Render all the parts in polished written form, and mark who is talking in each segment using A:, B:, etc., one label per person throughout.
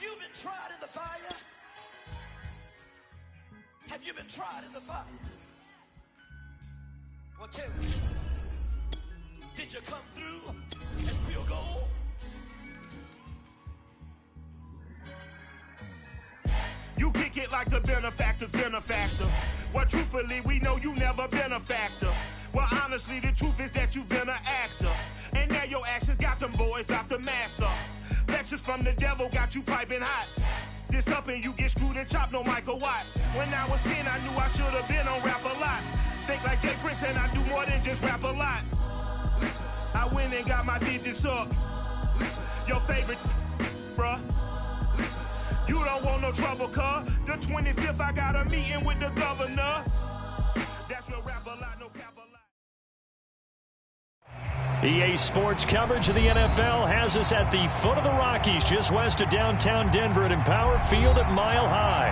A: Have you been tried in the fire? Have you been tried in the fire? Well, tell me, did you come through as pure gold?
B: You kick it like the benefactor's benefactor. Well, truthfully, we know you never been a factor. Well, honestly, the truth is that you've been an actor. And now your actions got them boys about to mass up. Lectures from the devil got you piping hot. This up and you get screwed and chopped, no Michael Watts. When I was 10, I knew I should have been on rap a lot. Think like Jay Prince and I do more than just rap a lot. I went and got my digits up. Your favorite, bruh. You don't want no trouble, cuz. The 25th, I got a meeting with the governor. That's where rap a lot, no cap a lot.
C: EA Sports coverage of the NFL has us at the foot of the Rockies, just west of downtown Denver at Empower Field at Mile High.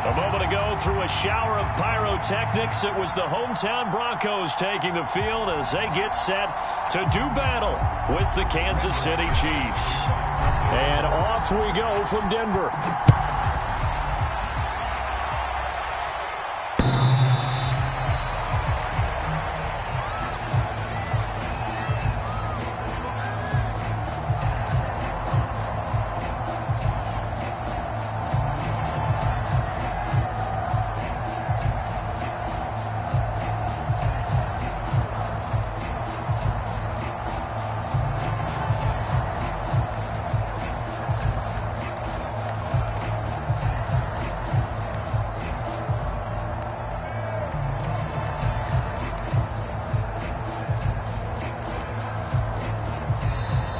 C: A moment ago, through a shower of pyrotechnics, it was the hometown Broncos taking the field as they get set to do battle with the Kansas City Chiefs. And off we go from Denver.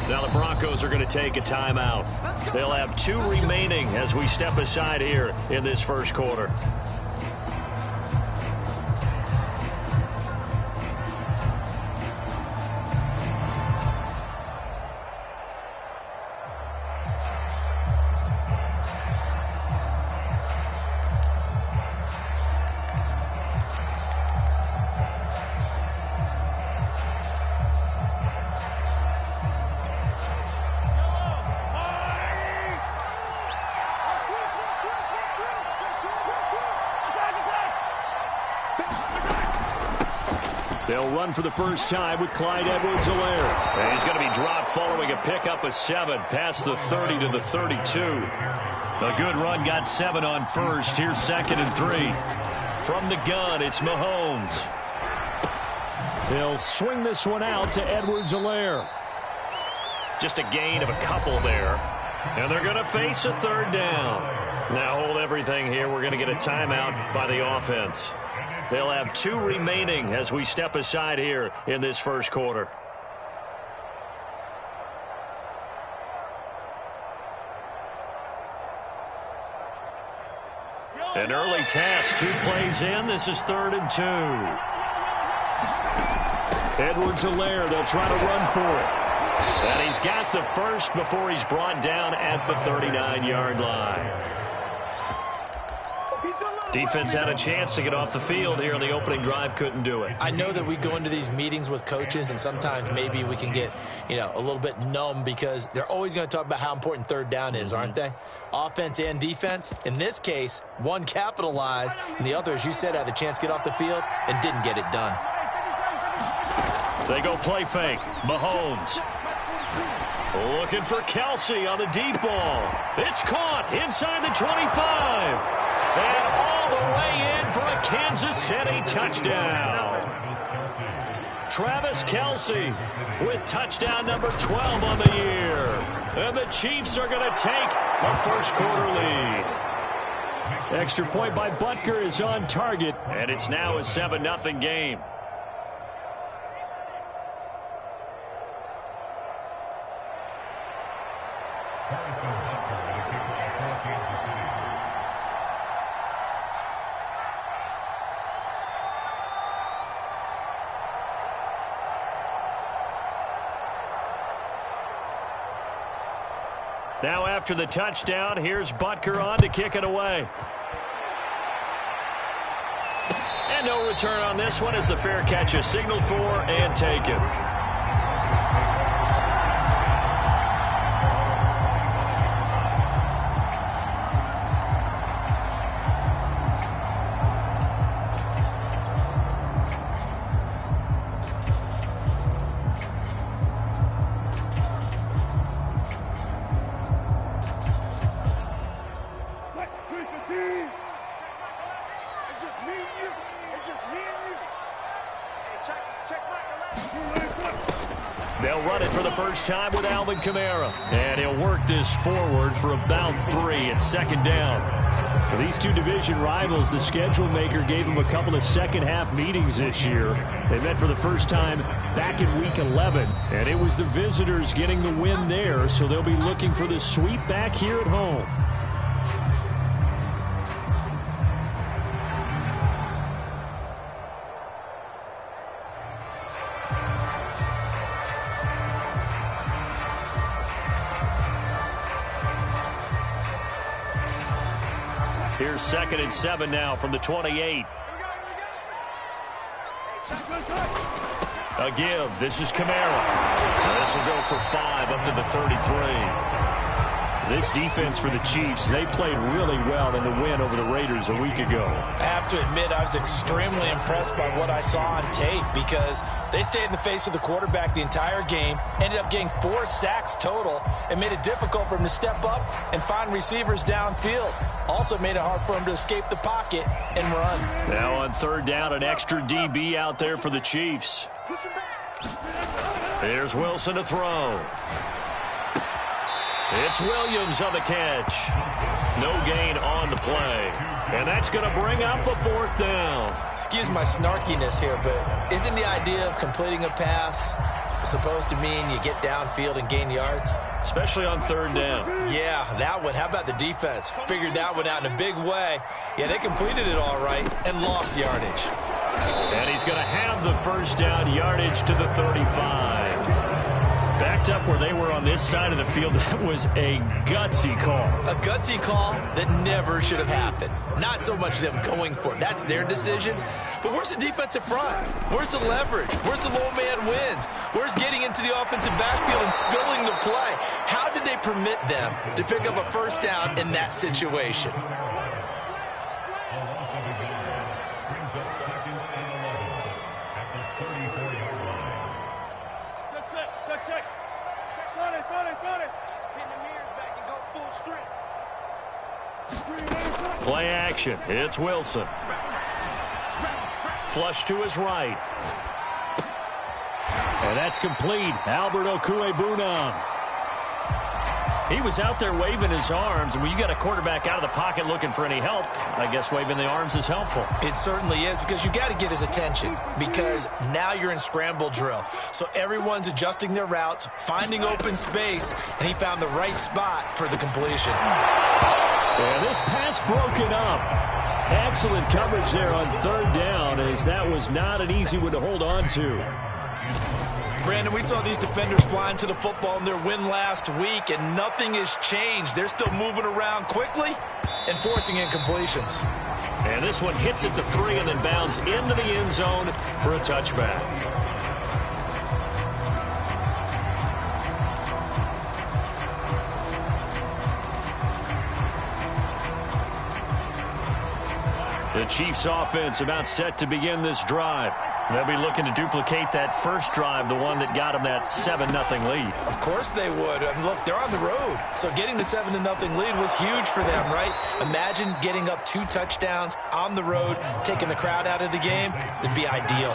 C: Now the Broncos are going to take a timeout. They'll have 2 remaining as we step aside here in this first quarter. They'll run for the first time with Clyde Edwards-Helaire. And he's going to be dropped following a pickup of 7 past the 30 to the 32. A good run, got 7 on first. Here's 2nd and 3. From the gun, it's Mahomes. They'll swing this one out to Edwards-Helaire. Just a gain of a couple there. And they're going to face a 3rd down. Now hold everything here. We're going to get a timeout by the offense. They'll have 2 remaining as we step aside here in this first quarter. An early task, 2 plays in. This is 3rd and 2. Edwards-Helaire, they'll try to run for it. And he's got the first before he's brought down at the 39-yard line. Defense had a chance to get off the field here on the opening drive, couldn't do it.
D: I know that we go into these meetings with coaches, and sometimes maybe we can get, a little bit numb because they're always going to talk about how important 3rd down is, aren't they? Offense and defense. In this case, one capitalized, and the other, as you said, had a chance to get off the field and didn't get it done.
C: They go play fake. Mahomes. Looking for Kelsey on the deep ball. It's caught inside the 25. And all the way in for a Kansas City touchdown. Travis Kelsey with touchdown number 12 on the year. And the Chiefs are going to take a first quarter lead. Extra point by Butker is on target. And it's now a 7-0 game. Now after the touchdown, here's Butker on to kick it away. And no return on this one as the fair catch is signaled for and taken. first time with Alvin Kamara. And he'll work this forward for about 3 at second down. For these two division rivals, the schedule maker gave them a couple of second-half meetings this year. They met for the first time back in Week 11, and it was the visitors getting the win there, so they'll be looking for the sweep back here at home. Here's 2nd and 7 now from the 28. A give. This is Kamara. This will go for 5 up to the 33. This defense for the Chiefs, they played really well in the win over the Raiders a week ago.
D: I have to admit, I was extremely impressed by what I saw on tape because they stayed in the face of the quarterback the entire game, ended up getting 4 sacks total, and made it difficult for him to step up and find receivers downfield. Also made it hard for him to escape the pocket and run.
C: Now on 3rd down, an extra DB out there for the Chiefs. Here's Wilson to throw. It's Williams on the catch. No gain on the play. And that's going to bring up a 4th down.
D: Excuse my snarkiness here, but isn't the idea of completing a pass supposed to mean you get downfield and gain yards?
C: Especially on 3rd down.
D: Yeah, that one. How about the defense? Figured that one out in a big way. Yeah, they completed it all right and lost yardage.
C: And he's going to have the 1st down yardage to the 35. Backed up where they were on this side of the field. That was a gutsy call.
D: A gutsy call that never should have happened. Not so much them going for it. That's their decision. But where's the defensive front? Where's the leverage? Where's the low man wins? Where's getting into the offensive backfield and spilling the play? How did they permit them to pick up a 1st down in that situation?
C: Play action. It's Wilson. Flush to his right. And that's complete. Albert Okwuegbunam. He was out there waving his arms, and when you got a quarterback out of the pocket looking for any help, I guess waving the arms is helpful.
D: It certainly is, because you got to get his attention, because now you're in scramble drill. So everyone's adjusting their routes, finding open space, and he found the right spot for the completion.
C: And this pass broken up. Excellent coverage there on 3rd down, as that was not an easy one to hold on to.
D: Brandon, we saw these defenders flying to the football in their win last week, and nothing has changed. They're still moving around quickly and forcing incompletions.
C: And this one hits at the 3 and then bounds into the end zone for a touchback. The Chiefs offense about set to begin this drive. They'll be looking to duplicate that first drive, the one that got them that 7-0 lead.
D: Of course they would. I mean, look, they're on the road. So getting the 7-0 lead was huge for them, right? Imagine getting up 2 touchdowns on the road, taking the crowd out of the game. It'd be ideal.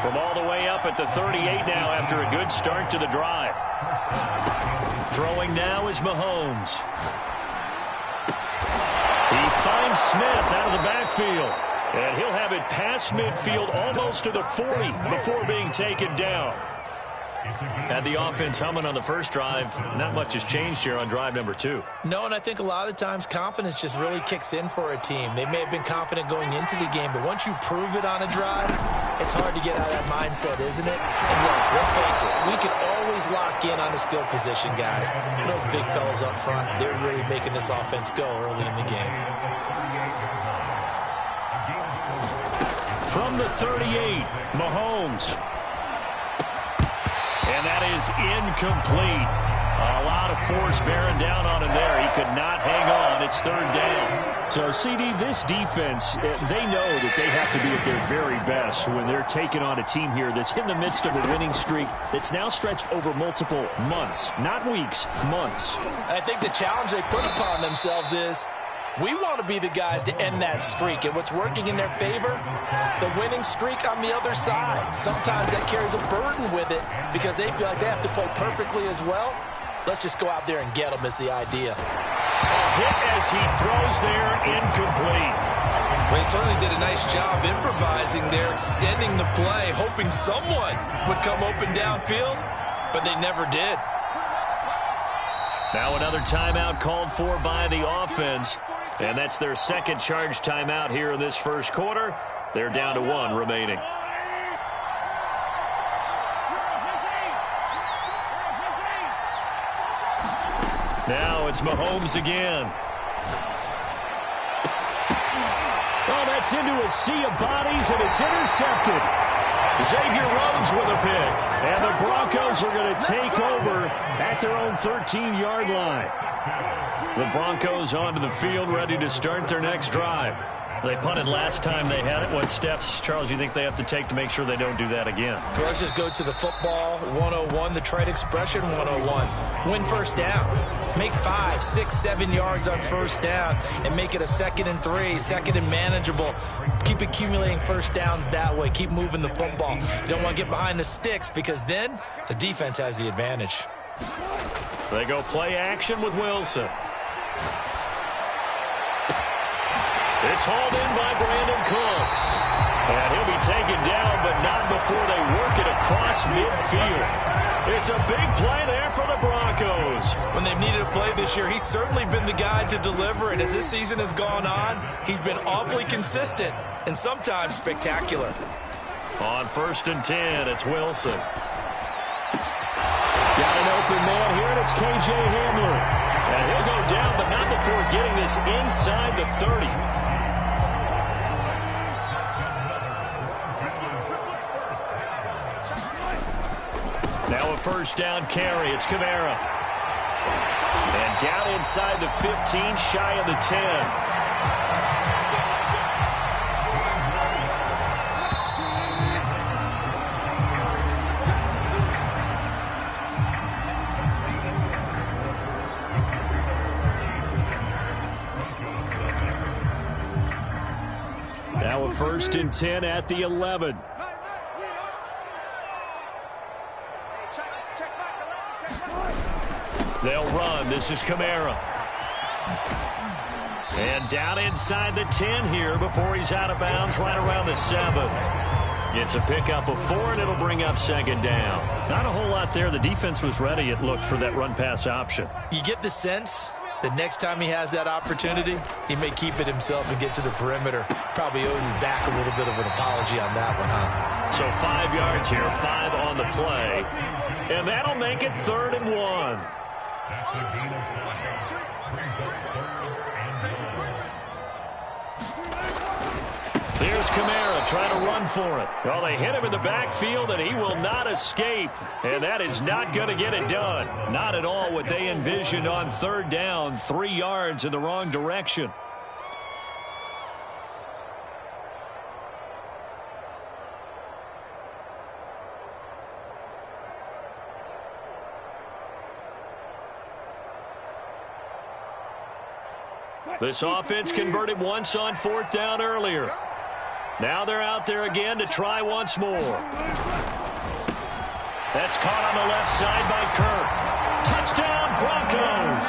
C: From all the way up at the 38 now after a good start to the drive. Throwing now is Mahomes. He finds Smith out of the backfield. And he'll have it past midfield almost to the 40 before being taken down. Had the offense humming on the first drive. Not much has changed here on drive number 2.
D: No, and I think a lot of the times confidence just really kicks in for a team. They may have been confident going into the game, but once you prove it on a drive, it's hard to get out of that mindset, isn't it? And look, let's face it, we can always lock in on the skill position, guys. But those big fellas up front, they're really making this offense go early in the game.
C: From the 38, Mahomes. And that is incomplete. A lot of force bearing down on him there. He could not hang on. It's 3rd down. So, CD, this defense, they know that they have to be at their very best when they're taking on a team here that's in the midst of a winning streak that's now stretched over multiple months. Not weeks, months.
D: I think the challenge they put upon themselves is We want to be the guys to end that streak, and what's working in their favor? The winning streak on the other side. Sometimes that carries a burden with it because they feel like they have to play perfectly as well. Let's just go out there and get them is the idea.
C: A hit as he throws there, incomplete.
D: Well, he certainly did a nice job improvising there, extending the play, hoping someone would come open downfield, but they never did.
C: Now another timeout called for by the offense, and that's their second charge timeout here in this first quarter. They're down to 1 remaining. Now it's Mahomes again. Oh, that's into a sea of bodies, and it's intercepted. Xavier Rhodes with a pick. And the Broncos are going to take over at their own 13-yard line. The Broncos onto the field, ready to start their next drive. They punted last time they had it. What steps, Charles, you think they have to take to make sure they don't do that again?
D: Well, let's just go to the football 101, the trade expression 101. Win first down. Make 5, 6, 7 yards on first down and make it a 2nd and 3, 2nd and manageable. Keep accumulating first downs that way. Keep moving the football. You don't want to get behind the sticks because then the defense has the advantage.
C: They go play action with Wilson. It's hauled in by Brandon Cooks. And he'll be taken down, but not before they work it across midfield. It's a big play there for the Broncos.
D: When they've needed a play this year, he's certainly been the guy to deliver. And as this season has gone on, he's been awfully consistent and sometimes spectacular.
C: On 1st and 10, it's Wilson. Got an open man here, and it's K.J. Hamler. And he'll go down, but not before getting this inside the 30. Now a first down carry. It's Kamara. And down inside the 15, shy of the 10. Now a 1st and 10 at the 11. They'll run. This is Kamara. And down inside the 10 here before he's out of bounds, right around the 7. It's a pickup of 4, and it'll bring up 2nd down. Not a whole lot there. The defense was ready, it looked, for that run-pass option.
D: You get the sense that next time he has that opportunity, he may keep it himself and get to the perimeter. Probably owes his back a little bit of an apology on that one, huh?
C: So 5 yards here, 5 on the play. And that'll make it 3rd and 1. Here's Kamara trying to run for it. Well, they hit him in the backfield, and he will not escape. And that is not going to get it done. Not at all what they envisioned on 3rd down. 3 yards in the wrong direction. This offense converted once on 4th down earlier. Now they're out there again to try once more. That's caught on the left side by Kirk. Touchdown, Broncos.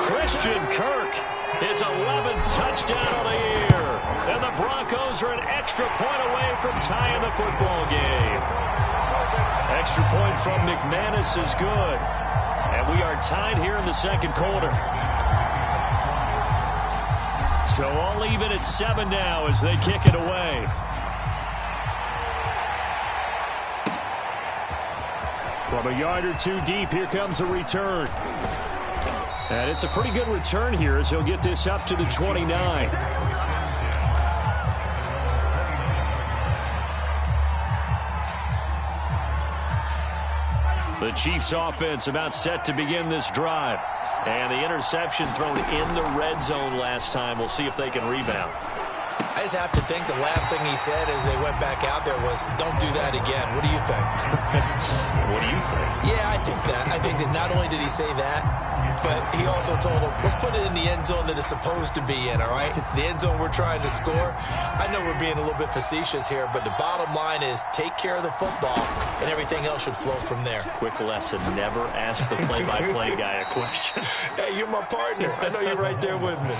C: Christian Kirk, his 11th touchdown of the year. And the Broncos are an extra point away from tying the football game. Extra point from McManus is good. And we are tied here in the 2nd quarter. So all even at 7 now as they kick it away. From a yard or 2 deep, here comes a return. And it's a pretty good return here as he'll get this up to the 29. The Chiefs offense about set to begin this drive. And the interception thrown in the red zone last time. We'll see if they can rebound.
D: I just have to think the last thing he said as they went back out there was, don't do that again. What do you think?
C: What do you think?
D: Yeah, I think that. I think that not only did he say that, but he also told him, let's put it in the end zone that it's supposed to be in, all right? The end zone we're trying to score. I know we're being a little bit facetious here, but the bottom line is take care of the football, and everything else should flow from there.
C: Quick lesson, never ask the play-by-play guy a question.
D: Hey, you're my partner. I know you're right there with me.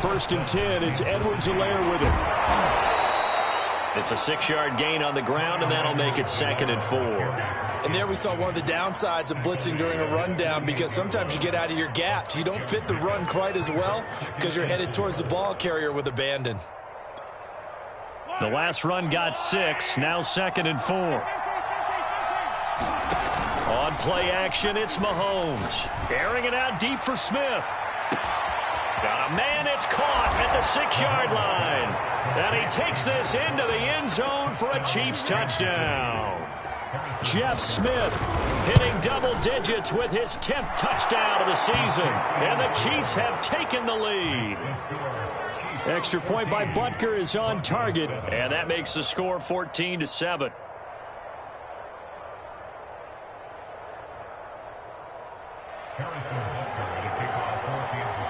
C: First and 10, it's Edwards-Helaire with it. It's a 6-yard gain on the ground, and that'll make it 2nd and 4.
D: And there we saw one of the downsides of blitzing during a rundown, because sometimes you get out of your gaps. You don't fit the run quite as well because you're headed towards the ball carrier with abandon.
C: The last run got 6, now 2nd and 4. On play action, it's Mahomes. Airing it out deep for Smith. Got a man, it's caught at the 6-yard line. And he takes this into the end zone for a Chiefs touchdown. Jeff Smith hitting double digits with his 10th touchdown of the season. And the Chiefs have taken the lead. Extra point by Butker is on target. And that makes the score 14-7.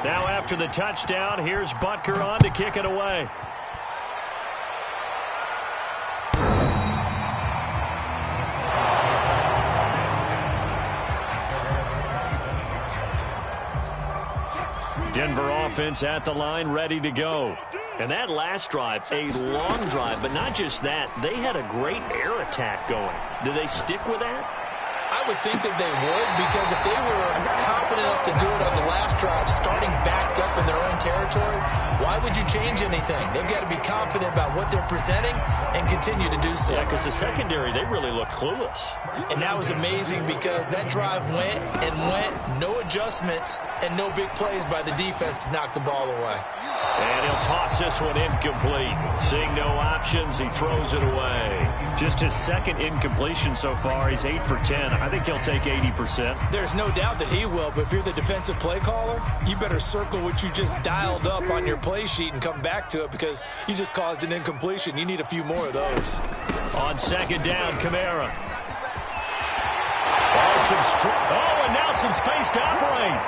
C: Now after the touchdown, here's Butker on to kick it away. Denver offense at the line, ready to go. And that last drive, a long drive, but not just that. They had a great air attack going. Do they stick with that?
D: I would think that they would, because if they were confident enough to do it on the last drive, starting backed up in their own territory, why would you change anything? They've got to be confident about what they're presenting and continue to do so.
C: Yeah, because the secondary, they really look clueless.
D: And that was amazing because that drive went and went, no adjustments, and no big plays by the defense to knock the ball away.
C: And he'll toss this one incomplete. Seeing no options, he throws it away. Just his second incompletion so far. He's 8 for 10. I think he'll take 80%.
D: There's no doubt that he will, but if you're the defensive play caller, you better circle what you just dialed up on your play sheet and come back to it, because you just caused an incompletion. You need a few more of those.
C: On 2nd down, Kamara. And now some space to operate.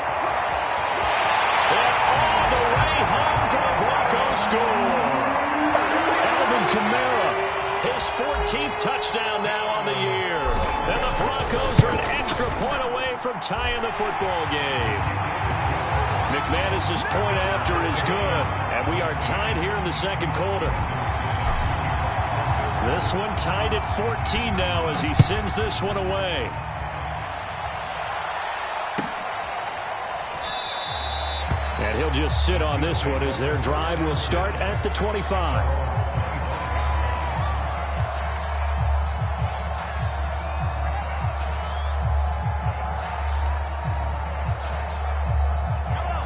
C: And all the way home for the Broncos score. Alvin Kamara, his 14th touchdown now on the year. And the Broncos are an extra point away from tying the football game. McManus's point after is good. And we are tied here in the second quarter. This one tied at 14 now as he sends this one away. And he'll just sit on this one as their drive will start at the 25.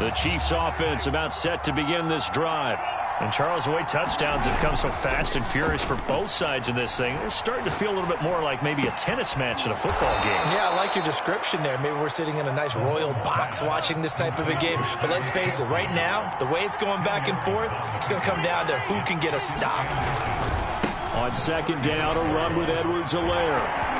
C: The Chiefs offense about set to begin this drive. And Charles, the way touchdowns have come so fast and furious for both sides in this thing, it's starting to feel a little bit more like maybe a tennis match than a football game. Yeah, I like your description there. Maybe we're sitting in a nice royal box watching this type of a game. But let's face it, right now, the way it's going back and forth, it's going to come down to who can get a stop. On 2nd down, a run with Edwards-Helaire.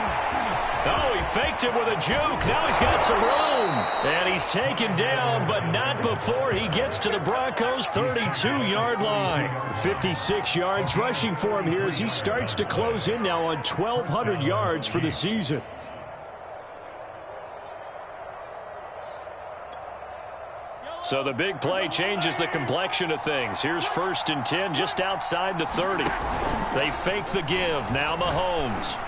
C: Oh, he faked it with a juke. Now he's got some room. And he's taken down, but not before he gets to the Broncos' 32-yard line. 56 yards rushing for him here as he starts to close in now on 1,200 yards for the season. So the big play changes the complexion of things. Here's 1st and 10 just outside the 30. They fake the give. Now Mahomes.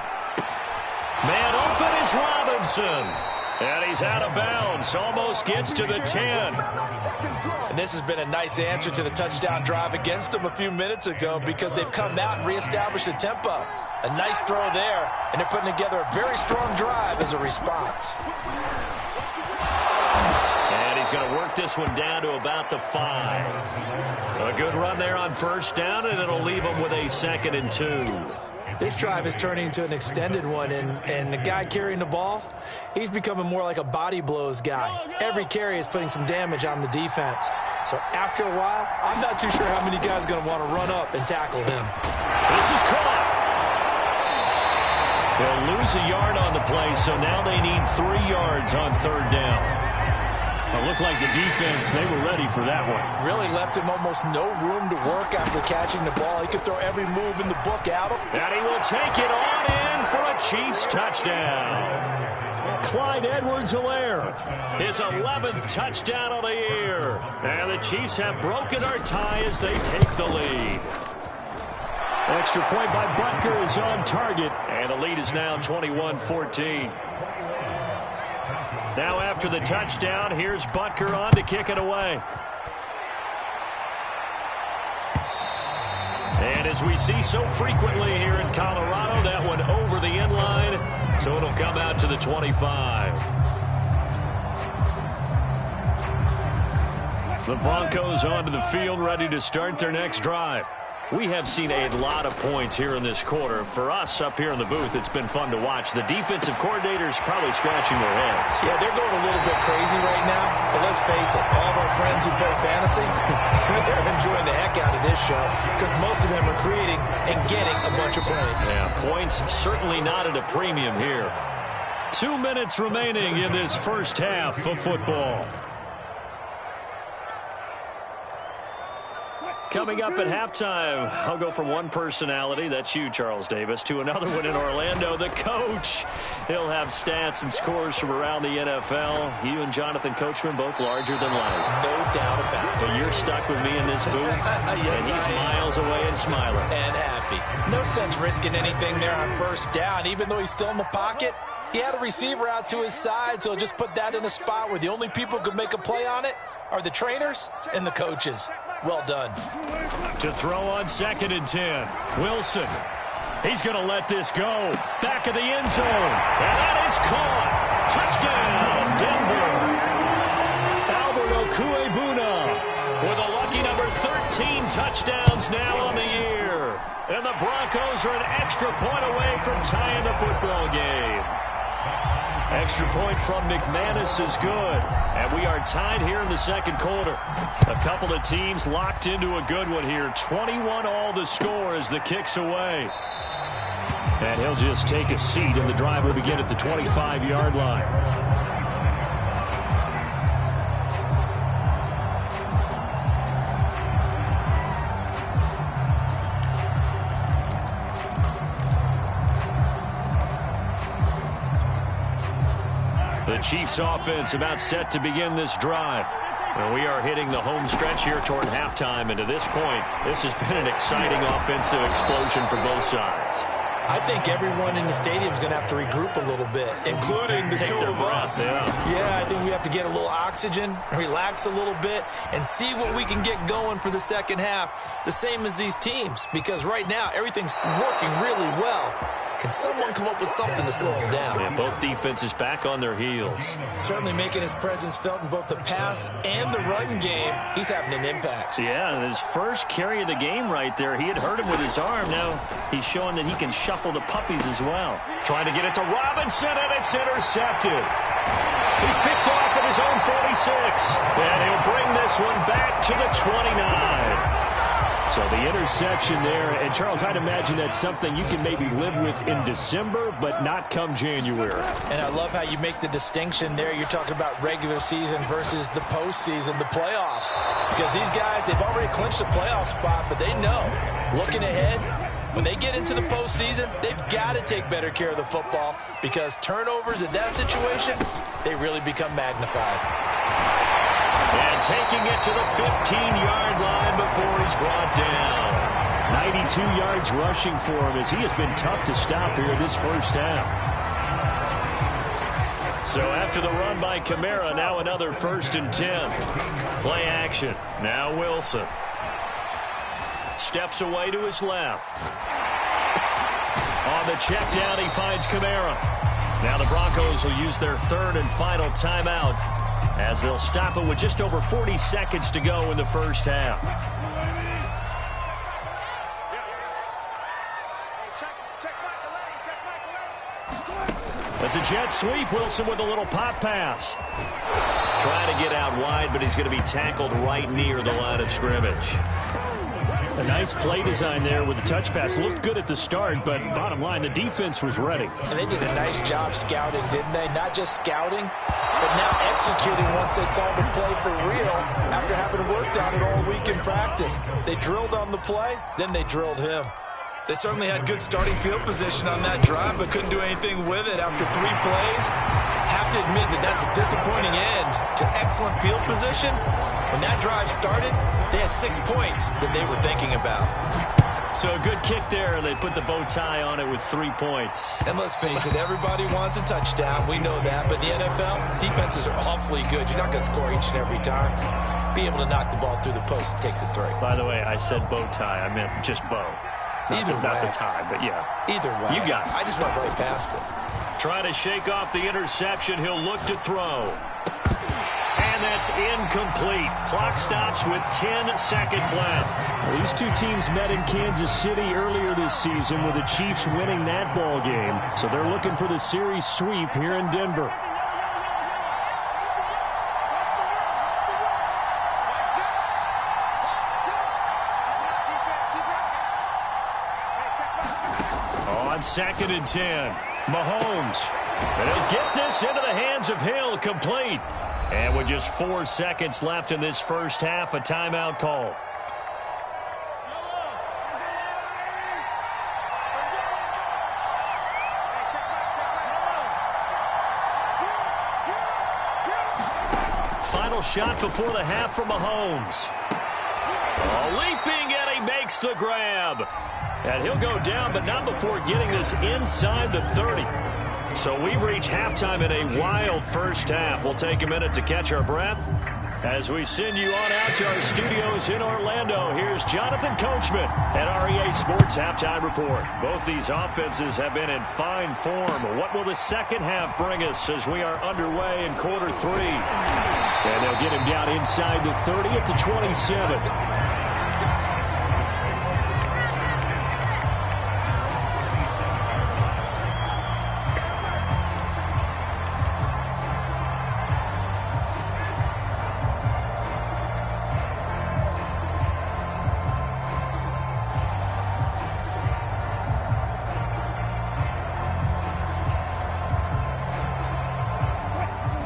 C: Man open is Robinson. And he's out of bounds. Almost gets to the 10. And this has been a nice answer to the touchdown drive against them a few minutes ago, because they've come out and reestablished the tempo. A nice throw there, and they're putting together a very strong drive as a response. And he's going to work this one down to about the 5. A good run there on 1st down, and it'll leave him with a 2nd and 2.
D: This drive is turning into an extended one, and the guy carrying the ball, he's becoming more like a body blows guy. Every carry is putting some damage on the defense. So after a while, I'm not too sure how many guys are going to want to run up and tackle him.
C: This is caught. They'll lose a yard on the play, so now they need 3 yards on third down. It looked like the defense, they were ready for that one.
D: Really left him almost no room to work after catching the ball. He could throw every move in the book at him.
C: And he will take it on in for a Chiefs touchdown. Clyde Edwards-Helaire, his 11th touchdown of the year. And the Chiefs have broken our tie as they take the lead. Extra point by Butker is on target, and the lead is now 21-14. Now after the touchdown, here's Butker on to kick it away. And as we see so frequently here in Colorado, that one over the end line, so it'll come out to the 25. The Broncos onto the field, ready to start their next drive. We have seen a lot of points here in this quarter. For us up here in the booth, it's been fun to watch. The defensive coordinators probably scratching their heads.
D: Yeah, they're going a little bit crazy right now. But let's face it, all of our friends who play fantasy, they're enjoying the heck out of this show because most of them are creating and getting a bunch of points.
C: Yeah, points certainly not at a premium here. 2 minutes remaining in this first half of football. Coming up at halftime, I'll go from one personality, that's you, Charles Davis, to another one in Orlando, the coach. He'll have stats and scores from around the NFL. You and Jonathan Coachman, both larger than life.
D: No doubt about it.
C: But you're stuck with me in this booth,
D: Yes,
C: and he's miles away and smiling.
D: And happy. No sense risking anything there on first down, even though he's still in the pocket. He had a receiver out to his side, so just put that in a spot where the only people who could make a play on it are the trainers and the coaches. Well done.
C: To throw on 2nd and 10. Wilson. He's going to let this go. Back of the end zone. And that is caught. Touchdown, Denver. Albert Okwuegbuna with a lucky number 13 touchdowns now on the year. And the Broncos are an extra point away from tying the football game. Extra point from McManus is good. And we are tied here in the second quarter. A couple of teams locked into a good one here. 21 all the score as the kick's away. And he'll just take a seat, and the drive will begin at the 25-yard line. The Chiefs offense about set to begin this drive. And we are hitting the home stretch here toward halftime. And to this point, this has been an exciting offensive explosion for both sides.
D: I think everyone in the stadium is going to have to regroup a little bit, including the two of us. Yeah, I think we have to get a little oxygen, relax a little bit, and see what we can get going for the second half, the same as these teams, because right now everything's working really well. Can someone come up with something to slow them down?
C: And both defenses back on their heels.
D: Certainly making his presence felt in both the pass and the run game. He's having an impact.
C: Yeah, and his first carry of the game right there, he had hurt him with his arm. Now he's showing that he can shuffle the puppies as well. Trying to get it to Robinson, and it's intercepted. He's picked off at his own 46. And he'll bring this one back to the 29. So the interception there, and Charles, I'd imagine that's something you can maybe live with in December, but not come January.
D: And I love how you make the distinction there. You're talking about regular season versus the postseason, the playoffs. Because these guys, they've already clinched a playoff spot, but they know, looking ahead, when they get into the postseason, they've got to take better care of the football because turnovers in that situation, they really become magnified.
C: And taking it to the 15-yard line before he's brought down. 92 yards rushing for him as he has been tough to stop here this first half. So after the run by Kamara, now another 1st and 10. Play action. Now Wilson. Steps away to his left. On the check down, he finds Kamara. Now the Broncos will use their 3rd and final timeout, as they'll stop it with just over 40 seconds to go in the first half.
B: Check.
C: That's a jet sweep. Wilson with a little pop pass. Trying to get out wide, but he's going to be tackled right near the line of scrimmage.
E: A nice play design there with the touch pass. Looked good at the start, but bottom line, the defense was ready.
D: And they did a nice job scouting, didn't they? Not just scouting, but now executing once they saw the play for real after having worked on it all week in practice. They drilled on the play, then they drilled him. They certainly had good starting field position on that drive, but couldn't do anything with it after 3 plays. Have to admit that that's a disappointing end to excellent field position. When that drive started, they had 6 points that they were thinking about.
C: So a good kick there. They put the bow tie on it with 3 points.
D: And let's face it, everybody wants a touchdown. We know that. But the NFL, defenses are awfully good. You're not going to score each and every time. Be able to knock the ball through the post and take the 3.
C: By the way, I said bow tie. I meant just bow. Not the tie, but yeah.
D: Either way.
C: You got it.
D: I just went right past it.
C: Trying to shake off the interception. He'll look to throw. And that's incomplete. Clock stops with 10 seconds left.
E: Well, these two teams met in Kansas City earlier this season with the Chiefs winning that ball game. So they're looking for the series sweep here in Denver.
C: On 2nd and 10, Mahomes. And he'll get this into the hands of Hill, complete. And with just 4 seconds left in this first half, a timeout call. Final shot before the half from Mahomes. Leaping, and he makes the grab. And he'll go down, but not before getting this inside the 30. So we've reached halftime in a wild first half. We'll take a minute to catch our breath as we send you on out to our studios in Orlando. Here's Jonathan Coachman at REA Sports Halftime Report. Both these offenses have been in fine form. What will the second half bring us as we are underway in quarter 3? And they'll get him down inside the 30 at the 27.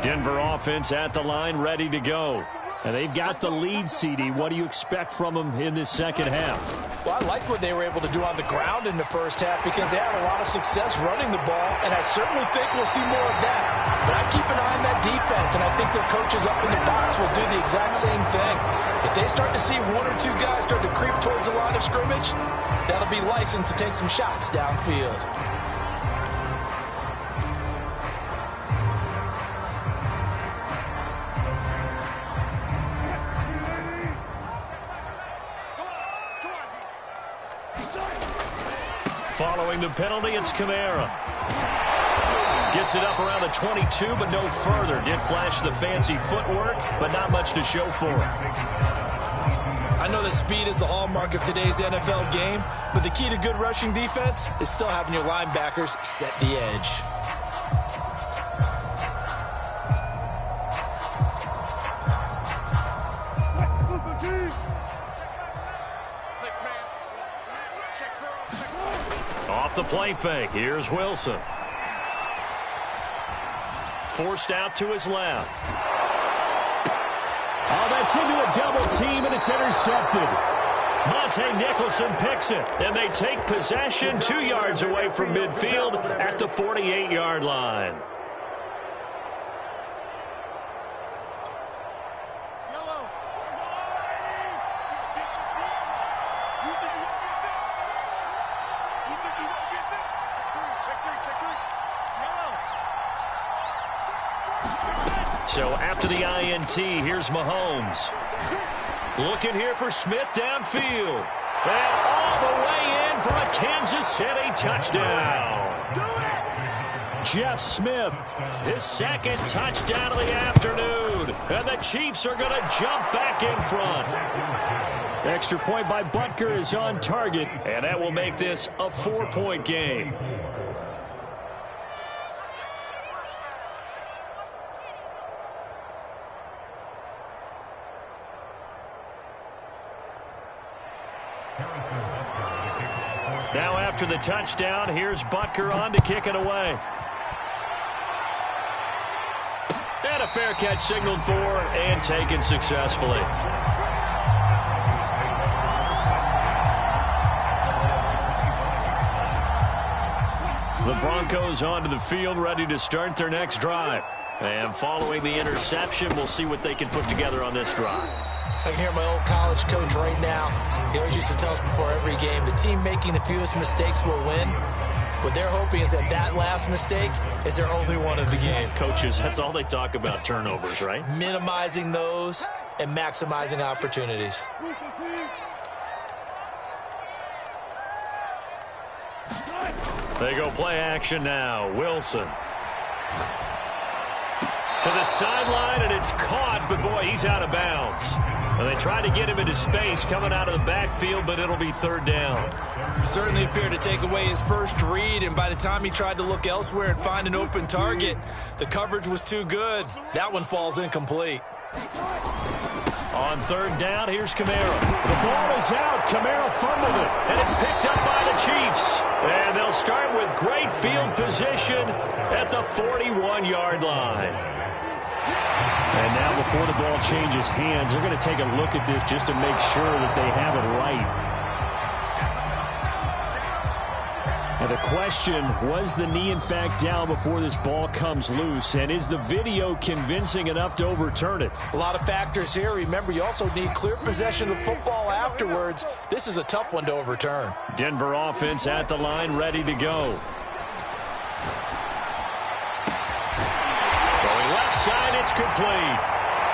C: Denver offense at the line, ready to go. And they've got the lead, CD. What do you expect from them in this second half?
D: Well, I like what they were able to do on the ground in the first half because they had a lot of success running the ball, and I certainly think we'll see more of that. But I keep an eye on that defense, and I think their coaches up in the box will do the exact same thing. If they start to see 1 or 2 guys start to creep towards the line of scrimmage, that'll be licensed to take some shots downfield.
C: Following the penalty, it's Kamara. Gets it up around the 22, but no further. Did flash the fancy footwork, but not much to show for it.
D: I know that speed is the hallmark of today's NFL game, but the key to good rushing defense is still having your linebackers set the edge.
C: Off the play fake, here's Wilson. Forced out to his left.
E: Oh, that's into a double team, and it's intercepted.
C: Monte Nicholson picks it, and they take possession 2 yards away from midfield at the 48-yard line. So after the INT, here's Mahomes. Looking here for Smith downfield. And all the way in for a Kansas City touchdown.
E: Jeff Smith,
C: his second touchdown of the afternoon. And the Chiefs are going to jump back in front.
E: The extra point by Butker is on target.
C: And that will make this a 4-point game. after the touchdown. Here's Butker on to kick it away. And a fair catch signaled for and taken successfully. The Broncos onto the field, ready to start their next drive. And following the interception, we'll see what they can put together on this drive.
D: I can hear my old college coach right now. He always used to tell us before every game, the team making the fewest mistakes will win. What they're hoping is that last mistake is their only one of the game.
C: Coaches, that's all they talk about, turnovers, right?
D: Minimizing those and maximizing opportunities.
C: They go play action now. Wilson. To the sideline, and it's caught, but boy, he's out of bounds. And they try to get him into space coming out of the backfield, but it'll be third down.
D: Certainly appeared to take away his first read, and by the time he tried to look elsewhere and find an open target, the coverage was too good. That one falls incomplete.
C: On third down, here's Kamara. The ball is out. Kamara fumbled it, and it's picked up by the Chiefs. And they'll start with great field position at the 41-yard line.
E: And now before the ball changes hands, they're going to take a look at this just to make sure that they have it right. And the question, was the knee in fact down before this ball comes loose? And is the video convincing enough to overturn it?
D: A lot of factors here. Remember, you also need clear possession of football afterwards. This is a tough one to overturn.
C: Denver offense at the line, ready to go. Side, it's complete.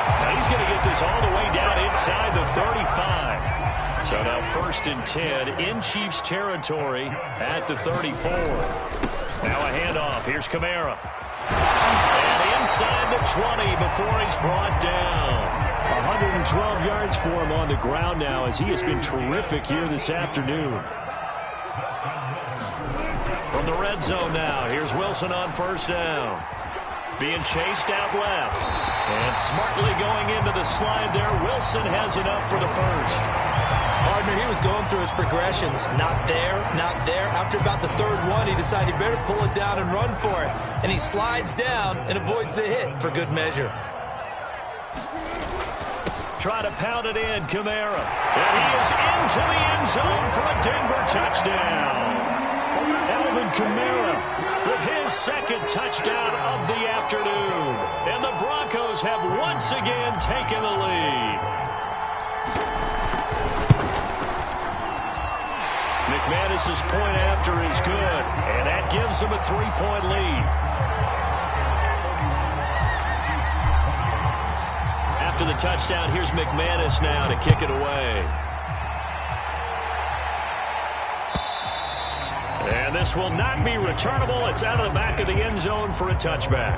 C: Now he's going to get this all the way down inside the 35. So now 1st and 10 in Chiefs territory at the 34. Now a handoff. Here's Kamara. And inside the 20 before he's brought down.
E: 112 yards for him on the ground now as he has been terrific here this afternoon.
C: From the red zone now, here's Wilson on first down. Being chased out left. And smartly going into the slide there. Wilson has enough for the first.
D: Partner, he was going through his progressions. Not there, not there. After about the third one, he decided he better pull it down and run for it. And he slides down and avoids the hit for good measure.
C: Try to pound it in, Kamara. And he is into the end zone for a Denver touchdown. Alvin Kamara with his second touchdown of the afternoon. And the Broncos have once again taken the lead. McManus's point after is good, and that gives them a 3-point lead. After the touchdown, here's McManus now to kick it away. And this will not be returnable. It's out of the back of the end zone for a touchback.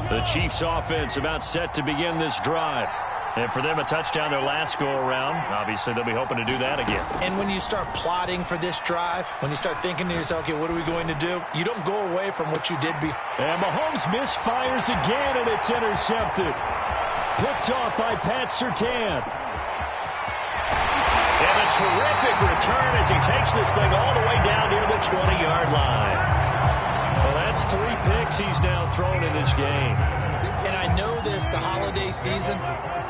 C: The Chiefs offense about set to begin this drive. And for them, a touchdown their last go-around. Obviously, they'll be hoping to do that again.
D: And when you start plotting for this drive, when you start thinking to yourself, okay, what are we going to do? You don't go away from what you did before.
E: And Mahomes misfires again, and it's intercepted. Picked off by Pat Surtain.
C: And a terrific return as he takes this thing all the way down near the 20-yard line. Well, that's 3 picks he's now thrown in this game.
D: And I know this, the holiday season,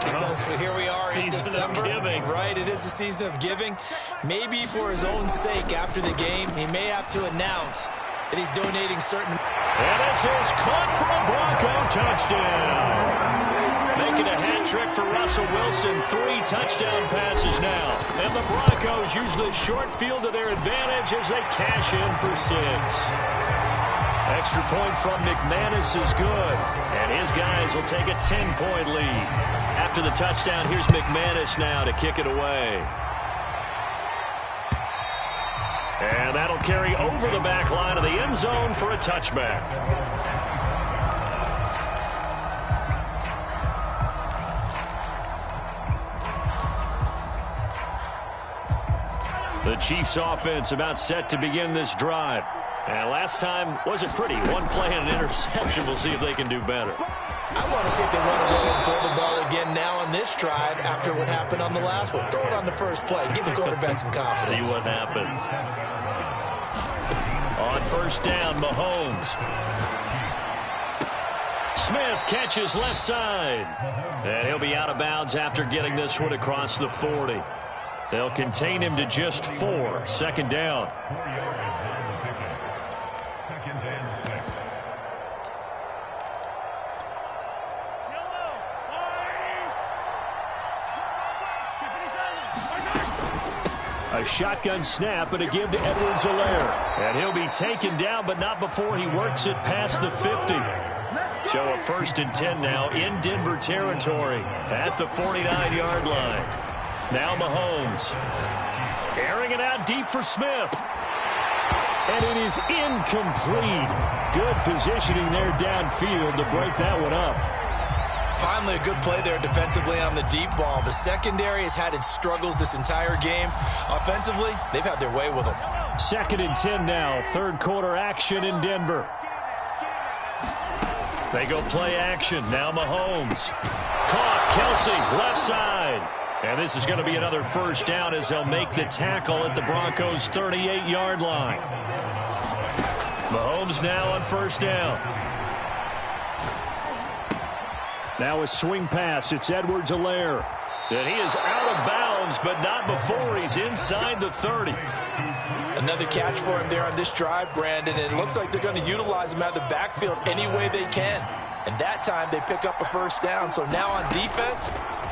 D: because here we are in December.
C: Season of giving.
D: Right, it is the season of giving. Maybe for his own sake after the game, he may have to announce that he's donating certain.
C: And this is caught for a Bronco touchdown. Making a hat trick for Russell Wilson. 3 touchdown passes now. And the Broncos use the short field to their advantage as they cash in for 6. Extra point from McManus is good. And his guys will take a 10-point lead. After the touchdown, here's McManus now to kick it away. And that'll carry over the back line of the end zone for a touchback. The Chiefs offense about set to begin this drive. And last time wasn't pretty. 1 play and an interception. We'll see if they can do better.
D: I want to see if they want to go and throw the ball again now on this drive after what happened on the last one. Throw it on the first play. Give the quarterback some confidence.
C: See what happens. On first down, Mahomes. Smith catches left side. And he'll be out of bounds after getting this one across the 40. They'll contain him to just 4. Second down.
E: A shotgun snap and a give to Edwards-Helaire.
C: And he'll be taken down, but not before he works it past the 50. So a 1st and 10 now in Denver territory at the 49-yard line. Now Mahomes. Airing it out deep for Smith.
E: And it is incomplete. Good positioning there downfield to break that one up.
D: Finally, a good play there defensively on the deep ball. The secondary has had its struggles this entire game. Offensively, they've had their way with them.
E: 2nd and 10 now. Third quarter action in Denver.
C: They go play action. Now Mahomes. Caught. Kelsey, left side. And this is going to be another first down as they'll make the tackle at the Broncos' 38-yard line. Mahomes now on first down.
E: Now a swing pass. It's Edwards-Helaire.
C: And he is out of bounds, but not before he's inside the 30.
D: Another catch for him there on this drive, Brandon. And it looks like they're going to utilize him out of the backfield any way they can. And that time they pick up a first down. So now on defense,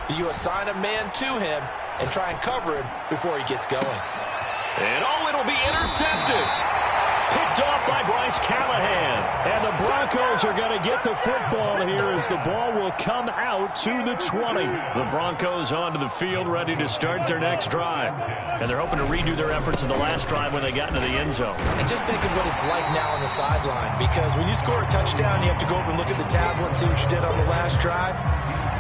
D: do you assign a man to him and try and cover him before he gets going?
C: And it'll be intercepted. Picked off by Bryce Callahan.
E: And the Broncos are going to get the football here as the ball will come out to the 20.
C: The Broncos onto the field ready to start their next drive. And they're hoping to redo their efforts in the last drive when they got into the end zone.
D: And just think of what it's like now on the sideline, because when you score a touchdown, you have to go over and look at the tablet and see what you did on the last drive.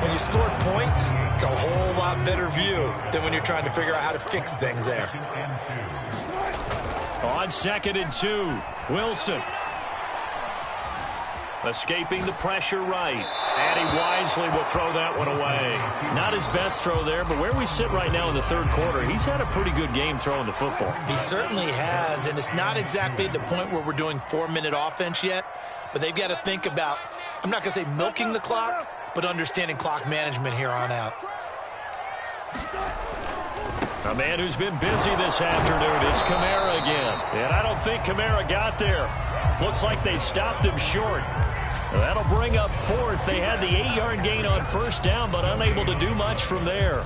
D: When you scored points, it's a whole lot better view than when you're trying to figure out how to fix things there.
C: On 2nd and 2, Wilson. Escaping the pressure right. And he wisely will throw that one away. Not his best throw there, but where we sit right now in the third quarter, he's had a pretty good game throwing the football.
D: He certainly has, and it's not exactly at the point where we're doing 4-minute offense yet, but they've got to think about, I'm not going to say milking the clock, but understanding clock management here on out.
C: A man who's been busy this afternoon, it's Kamara again. And I don't think Kamara got there. Looks like they stopped him short. That'll bring up 4th. They had the 8-yard gain on first down, but unable to do much from there.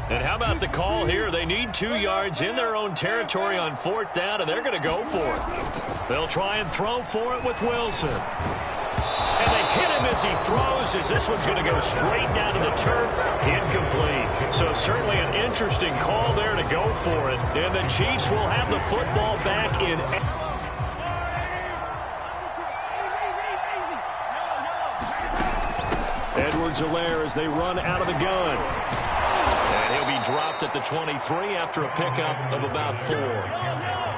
C: And how about the call here? They need 2 yards in their own territory on 4th down, and they're going to go for it. They'll try and throw for it with Wilson. And they hit him as he throws, as this one's going to go straight down to the turf. Incomplete. So certainly an interesting call there to go for it. And the Chiefs will have the football back in.
E: Edwards-Helaire as they run out of the gun.
C: And he'll be dropped at the 23 after a pickup of about 4.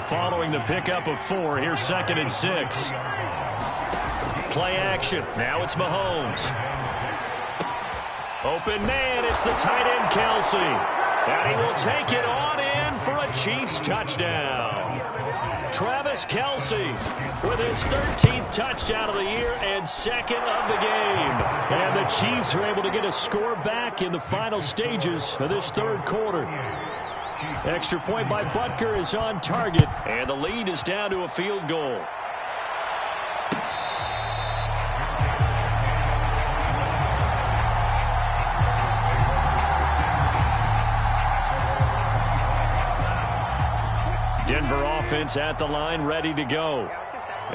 C: Following the pickup of 4, here's 2nd and 6. Play action. Now it's Mahomes. Open man. It's the tight end, Kelsey. And he will take it on in for a Chiefs touchdown. Travis Kelsey with his 13th touchdown of the year and 2nd of the game.
E: And the Chiefs are able to get a score back in the final stages of this third quarter. Extra point by Butker is on target.
C: And the lead is down to a field goal. Denver offense at the line, ready to go.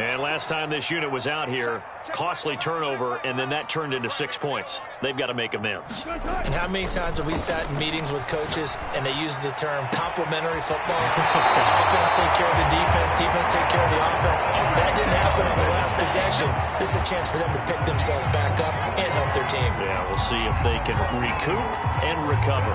C: And last time this unit was out here, costly turnover, and then that turned into 6 points. They've got to make amends.
D: And how many times have we sat in meetings with coaches and they use the term complementary football? Offense take care of the defense, defense take care of the offense. That didn't happen on the last possession. This is a chance for them to pick themselves back up and help their team.
C: Yeah, we'll see if they can recoup and recover.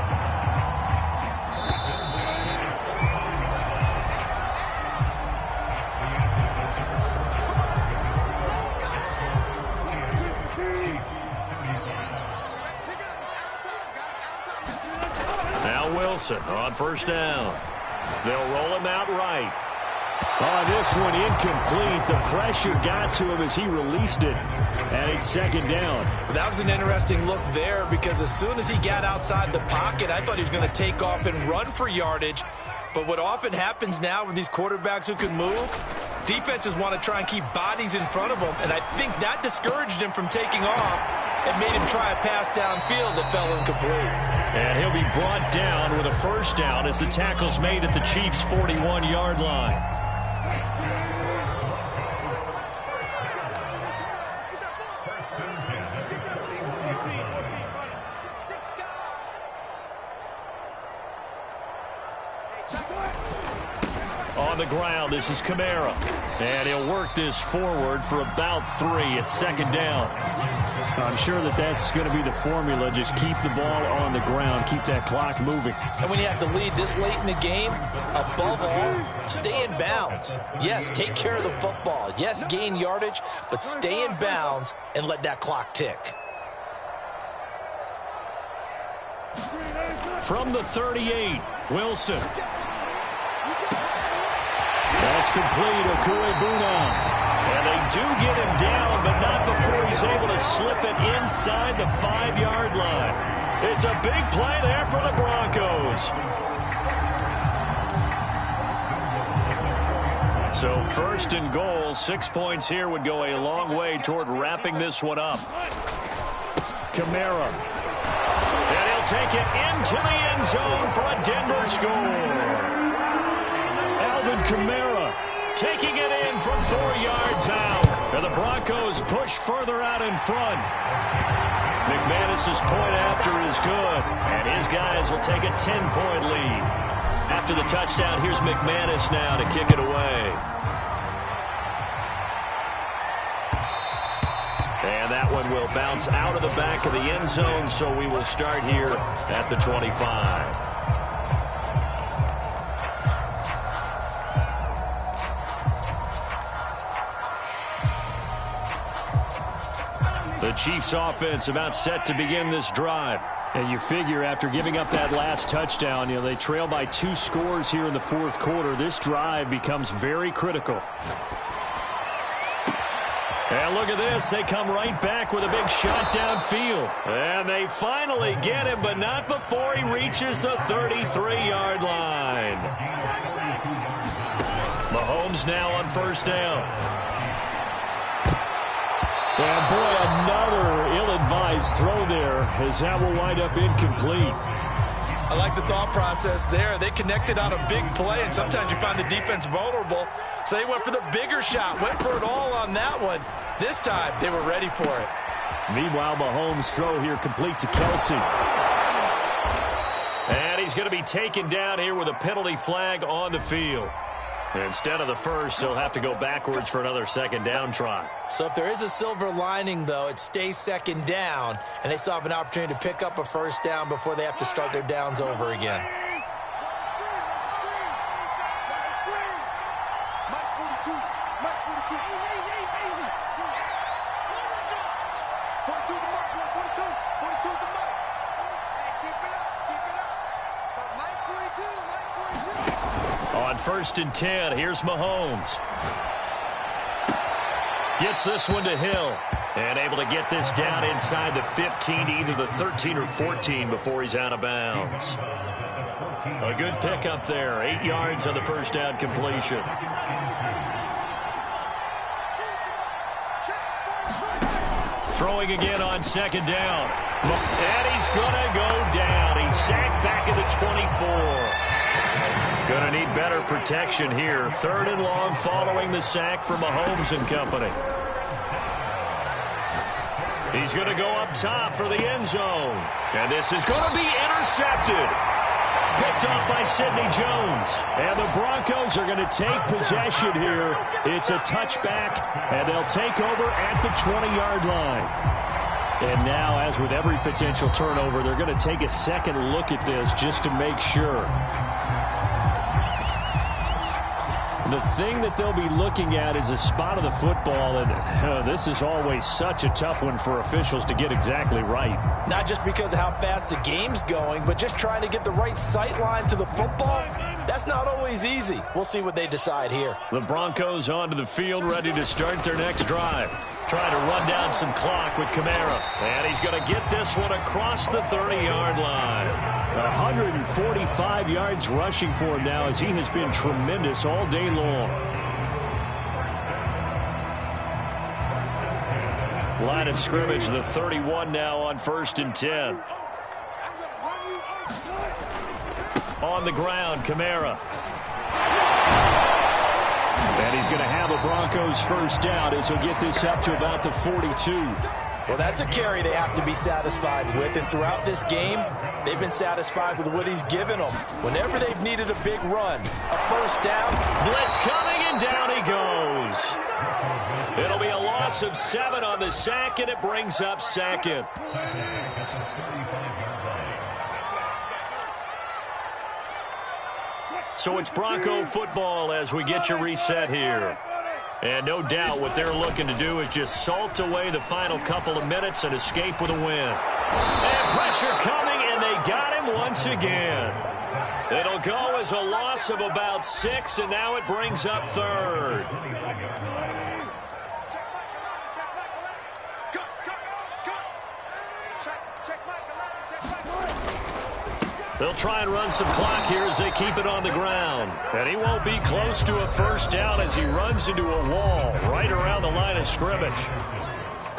C: Wilson on first down. They'll roll him out right.
E: Oh, this one incomplete. The pressure got to him as he released it. And it's second down.
D: That was an interesting look there because as soon as he got outside the pocket, I thought he was going to take off and run for yardage. But what often happens now with these quarterbacks who can move, defenses want to try and keep bodies in front of them. And I think that discouraged him from taking off and made him try a pass downfield that fell incomplete.
C: And he'll be brought down with a first down as the tackle's made at the Chiefs' 41-yard line. On the ground, this is Kamara. And he'll work this forward for about 3 at second down.
E: I'm sure that's going to be the formula. Just keep the ball on the ground. Keep that clock moving.
D: And when you have to lead this late in the game, above all, stay in bounds. Yes, take care of the football. Yes, gain yardage, but stay in bounds and let that clock tick.
C: From the 38, Wilson.
E: That's complete. Okuebuna.
C: And they do get him down, but not before he's able to slip it inside the 5-yard line. It's a big play there for the Broncos. So first and goal, 6 points here would go a long way toward wrapping this one up.
E: Kamara.
C: And he'll take it into the end zone for a Denver score.
E: Alvin Kamara
C: taking it in from 4 yards out. And the Broncos push further out in front. McManus's point after is good. And his guys will take a 10-point lead. After the touchdown, here's McManus now to kick it away. And that one will bounce out of the back of the end zone, so we will start here at the 25. The Chiefs offense about set to begin this drive.
E: And you figure after giving up that last touchdown, they trail by 2 scores here in the fourth quarter. This drive becomes very critical.
C: And look at this. They come right back with a big shot downfield. And they finally get him, but not before he reaches the 33-yard line. Mahomes now on first down.
E: And boy, another ill-advised throw there as that will wind up incomplete.
D: I like the thought process there. They connected on a big play, and sometimes you find the defense vulnerable. So they went for the bigger shot, went for it all on that one. This time, they were ready for it.
E: Meanwhile, Mahomes' throw here complete to Kelsey.
C: And he's going to be taken down here with a penalty flag on the field. Instead of the first, he'll have to go backwards for another second down try.
D: So if there is a silver lining, though, it stays second down, and they still have an opportunity to pick up a first down before they have to start their downs over again.
C: On first and 10, here's Mahomes. Gets this one to Hill. And able to get this down inside the 15 to either the 13 or 14 before he's out of bounds. A good pickup there. 8 yards on the first down completion. Throwing again on second down. And he's going to go down. He's sacked back at the 24. Going to need better protection here. 3rd and long following the sack for Mahomes and company. He's going to go up top for the end zone. And this is going to be intercepted. Picked off by Sidney Jones.
E: And the Broncos are going to take possession here. It's a touchback, and they'll take over at the 20-yard line. And now, as with every potential turnover, they're going to take a second look at this just to make sure. The thing that they'll be looking at is a spot of the football, and this is always such a tough one for officials to get exactly right.
D: Not just because of how fast the game's going, but just trying to get the right sight line to the football. That's not always easy. We'll see what they decide here.
C: The Broncos onto the field, ready to start their next drive. Trying to run down some clock with Kamara. And he's going to get this one across the 30-yard line.
E: 145 yards rushing for him now, as he has been tremendous all day long.
C: Line of scrimmage, the 31 now on 1st and 10. On the ground, Kamara.
E: And he's going to have a Broncos first down as he'll get this up to about the 42.
D: Well, that's a carry they have to be satisfied with. And throughout this game, they've been satisfied with what he's given them. Whenever they've needed a big run, a first down.
C: Blitz coming, and down he goes. It'll be a loss of 7 on the sack, and it brings up 2nd. So it's Bronco football as we get you reset here. And no doubt what they're looking to do is just salt away the final couple of minutes and escape with a win. And pressure coming, and they got him once again. It'll go as a loss of about 6, and now it brings up 3rd. They'll try and run some clock here as they keep it on the ground. And he won't be close to a first down as he runs into a wall right around the line of scrimmage.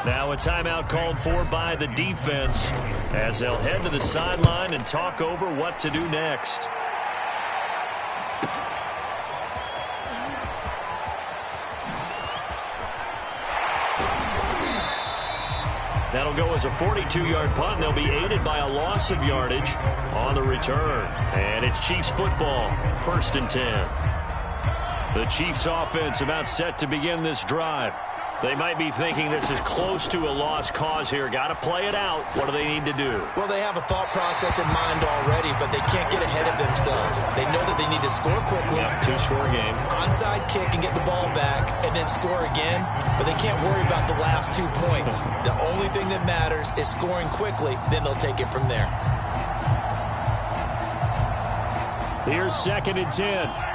C: Now a timeout called for by the defense as they'll head to the sideline and talk over what to do next. That'll go as a 42-yard punt. They'll be aided by a loss of yardage on the return. And it's Chiefs football, 1st and 10. The Chiefs offense about set to begin this drive. They might be thinking this is close to a lost cause here. Got to play it out. What do they need to do?
D: Well, they have a thought process in mind already, but they can't get ahead of themselves. They know that they need to score quickly.
C: Yep, 2-score game.
D: Onside kick and get the ball back and then score again, but they can't worry about the last 2 points. The only thing that matters is scoring quickly, then they'll take it from there.
E: Here's 2nd and 10.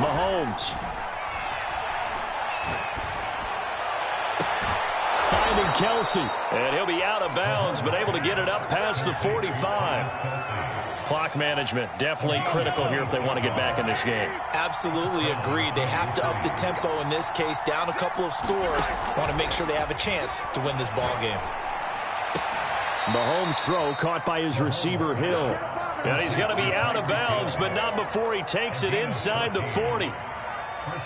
E: Mahomes. Finding Kelsey.
C: And he'll be out of bounds, but able to get it up past the 45. Clock management definitely critical here if they want to get back in this game.
D: Absolutely agreed. They have to up the tempo in this case, down a couple of scores. Want to make sure they have a chance to win this ball game.
E: Mahomes' throw caught by his receiver, Hill.
C: And he's going to be out of bounds, but not before he takes it inside the 40.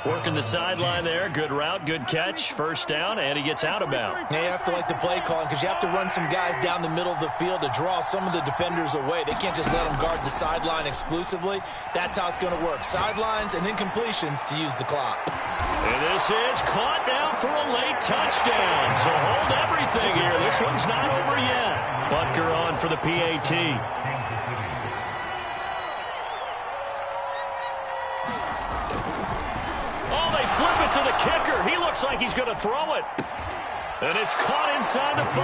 C: Working the sideline there. Good route, good catch. First down, and he gets out of bounds.
D: Now you have to like the play calling because you have to run some guys down the middle of the field to draw some of the defenders away. They can't just let them guard the sideline exclusively. That's how it's going to work. Sidelines and then completions to use the clock.
C: And this is caught now for a late touchdown. So hold everything here. This one's not over yet. Butker on for the PAT. To the kicker. He looks like he's going to throw it. And it's caught inside the 5.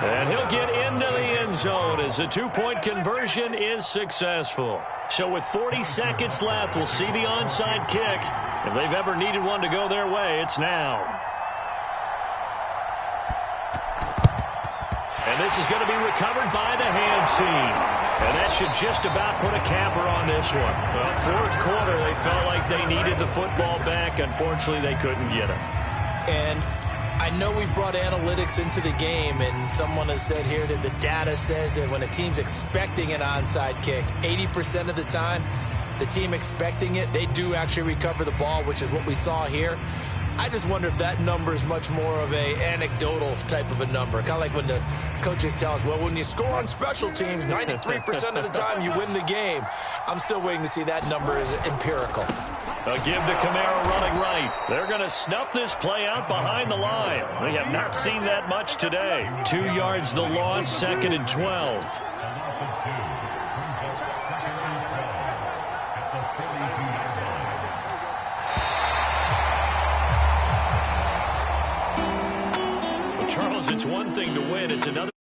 C: And he'll get into the end zone as the 2-point conversion is successful. So with 40 seconds left, we'll see the onside kick. If they've ever needed one to go their way, it's now. And this is going to be recovered by the hands team. And that should just about put a capper on this one. Well, 4th quarter, they felt like they needed the football back. Unfortunately, they couldn't get it.
D: And I know we brought analytics into the game, and someone has said here that the data says that when a team's expecting an onside kick, 80% of the time, the team expecting it, they do actually recover the ball, which is what we saw here. I just wonder if that number is much more of a anecdotal type of a number. Kind of like when the coaches tell us, well, when you score on special teams, 93% of the time you win the game. I'm still waiting to see that number is empirical.
C: A give to Kamara running right. They're going to snuff this play out behind the line. We have not seen that much today. 2 yards the loss, 2nd and 12. Well, Charles, it's one thing to win. It's another.